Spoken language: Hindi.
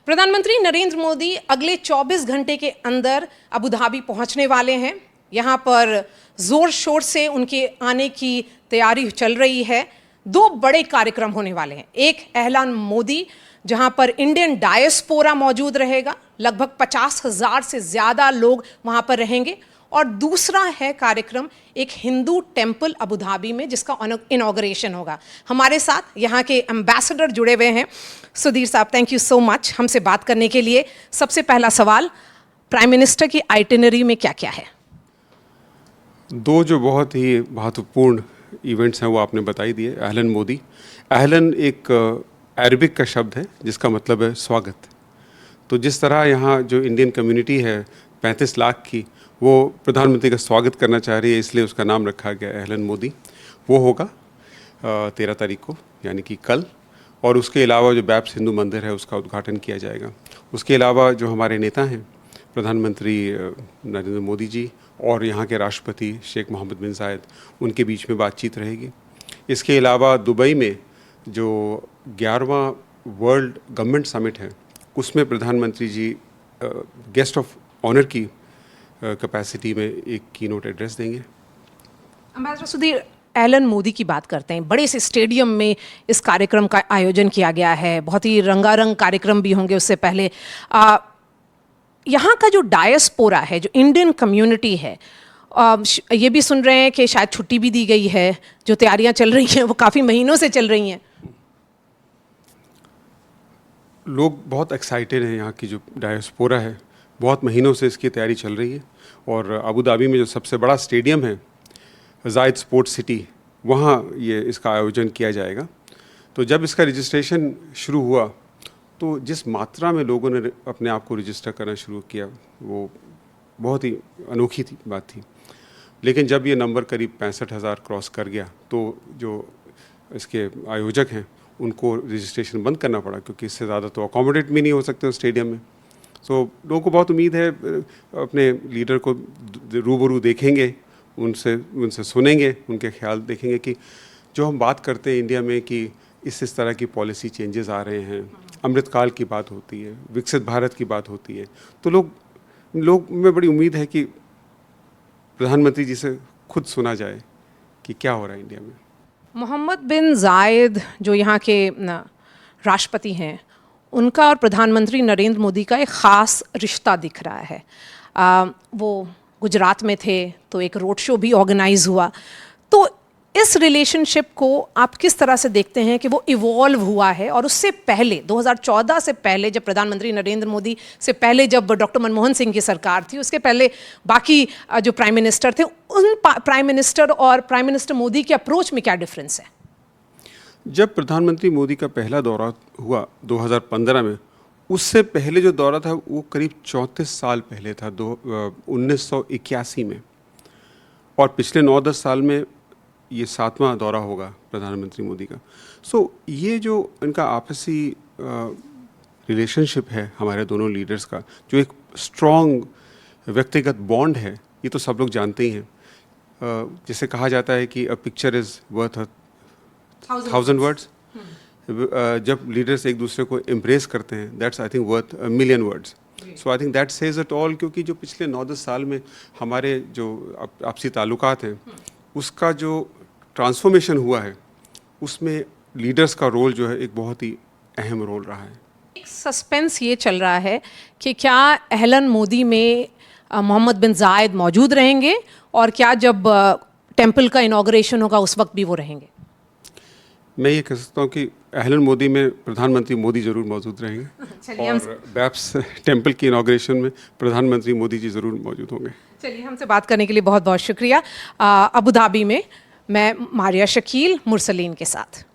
प्रधानमंत्री नरेंद्र मोदी अगले 24 घंटे के अंदर अबू धाबी पहुंचने वाले हैं। यहाँ पर जोर शोर से उनके आने की तैयारी चल रही है। दो बड़े कार्यक्रम होने वाले हैं। एक ऐलान मोदी, जहां पर इंडियन डायस्पोरा मौजूद रहेगा, लगभग 50,000 से ज़्यादा लोग वहां पर रहेंगे। और दूसरा है कार्यक्रम एक हिंदू टेम्पल अबू धाबी में, जिसका इनॉग्रेशन होगा। हमारे साथ यहाँ के एम्बेसडर जुड़े हुए हैं। सुधीर साहब, थैंक यू सो मच हमसे बात करने के लिए। सबसे पहला सवाल, प्राइम मिनिस्टर की आइटिनरी में क्या क्या है? दो जो बहुत ही महत्वपूर्ण इवेंट्स हैं वो आपने बता ही दिए। अहलन मोदी, अहलन एक अरबिक का शब्द है जिसका मतलब है स्वागत। तो जिस तरह यहाँ जो इंडियन कम्युनिटी है 35 लाख की, वो प्रधानमंत्री का स्वागत करना चाह रही है, इसलिए उसका नाम रखा गया अहलन मोदी। वो होगा 13 तारीख को, यानी कि कल। और उसके अलावा जो बैप्स हिंदू मंदिर है उसका उद्घाटन किया जाएगा। उसके अलावा जो हमारे नेता हैं प्रधानमंत्री नरेंद्र मोदी जी और यहाँ के राष्ट्रपति शेख मोहम्मद बिन जायद, उनके बीच में बातचीत रहेगी। इसके अलावा दुबई में जो 11वां वर्ल्ड गवर्नमेंट समिट है, उसमें प्रधानमंत्री जी गेस्ट ऑफ ऑनर की कैपेसिटी में एक कीनोट एड्रेस देंगे। एम्बेसडर सुधीर, एलन मोदी की बात करते हैं। बड़े से स्टेडियम में इस कार्यक्रम का आयोजन किया गया है। बहुत ही रंगारंग कार्यक्रम भी होंगे उससे पहले। यहाँ का जो डायस्पोरा है, जो इंडियन कम्युनिटी है, ये भी सुन रहे हैं कि शायद छुट्टी भी दी गई है। जो तैयारियां चल रही हैं वो काफ़ी महीनों से चल रही हैं। लोग बहुत एक्साइटेड हैं। यहाँ की जो डायस्पोरा है, बहुत महीनों से इसकी तैयारी चल रही है। और अबू धाबी में जो सबसे बड़ा स्टेडियम है जायद स्पोर्ट्स सिटी, वहाँ ये इसका आयोजन किया जाएगा। तो जब इसका रजिस्ट्रेशन शुरू हुआ तो जिस मात्रा में लोगों ने अपने आप को रजिस्टर करना शुरू किया, वो बहुत ही अनोखी बात थी। लेकिन जब ये नंबर करीब 65,000 क्रॉस कर गया तो जो इसके आयोजक हैं उनको रजिस्ट्रेशन बंद करना पड़ा, क्योंकि इससे ज़्यादा तो अकोमोडेट भी नहीं हो सकते उस स्टेडियम में। सो लोगों को बहुत उम्मीद है, अपने लीडर को रूबरू देखेंगे, उनसे सुनेंगे, उनके ख्याल देखेंगे कि जो हम बात करते हैं इंडिया में कि इस तरह की पॉलिसी चेंजेस आ रहे हैं, अमृतकाल की बात होती है, विकसित भारत की बात होती है, तो लोग में बड़ी उम्मीद है कि प्रधानमंत्री जी से खुद सुना जाए कि क्या हो रहा है इंडिया में। मोहम्मद बिन जायद जो यहाँ के राष्ट्रपति हैं, उनका और प्रधानमंत्री नरेंद्र मोदी का एक ख़ास रिश्ता दिख रहा है। वो गुजरात में थे तो एक रोड शो भी ऑर्गेनाइज हुआ। तो इस रिलेशनशिप को आप किस तरह से देखते हैं कि वो इवॉल्व हुआ है? और उससे पहले 2014 से पहले, जब प्रधानमंत्री नरेंद्र मोदी से पहले जब डॉक्टर मनमोहन सिंह की सरकार थी, उसके पहले बाकी जो प्राइम मिनिस्टर थे, उन प्राइम मिनिस्टर और प्राइम मिनिस्टर मोदी के अप्रोच में क्या डिफरेंस है? जब प्रधानमंत्री मोदी का पहला दौरा हुआ 2015 में, उससे पहले जो दौरा था वो करीब 34 साल पहले था, 1981 में। और पिछले 9-10 साल में ये 7वां दौरा होगा प्रधानमंत्री मोदी का। सो ये जो इनका आपसी रिलेशनशिप है हमारे दोनों लीडर्स का, जो एक स्ट्रॉन्ग व्यक्तिगत बॉन्ड है, ये तो सब लोग जानते ही हैं। जिसे कहा जाता है कि a picture is worth 1,000 words. जब लीडर्स एक दूसरे को एम्ब्रेस करते हैं, that's I think worth 1,000,000 words. So I think that says it all. क्योंकि जो पिछले 9-10 साल में हमारे जो आपसी ताल्लुकात हैं, उसका जो ट्रांसफॉर्मेशन हुआ है, उसमें लीडर्स का रोल जो है एक बहुत ही अहम रोल रहा है। एक सस्पेंस ये चल रहा है कि क्या अहलन मोदी में मोहम्मद बिन जायद मौजूद रहेंगे, और क्या जब टेम्पल का इनॉग्रेशन होगा उस वक्त भी वो रहेंगे? मैं ये कह सकता हूँ कि अहलन मोदी में प्रधानमंत्री मोदी ज़रूर मौजूद रहेंगे और बैप्स टेम्पल की इनॉग्रेशन में प्रधानमंत्री मोदी जी ज़रूर मौजूद होंगे। चलिए, हमसे बात करने के लिए बहुत बहुत शुक्रिया। अबू धाबी में मैं मारिया शकील मुरसलीन के साथ।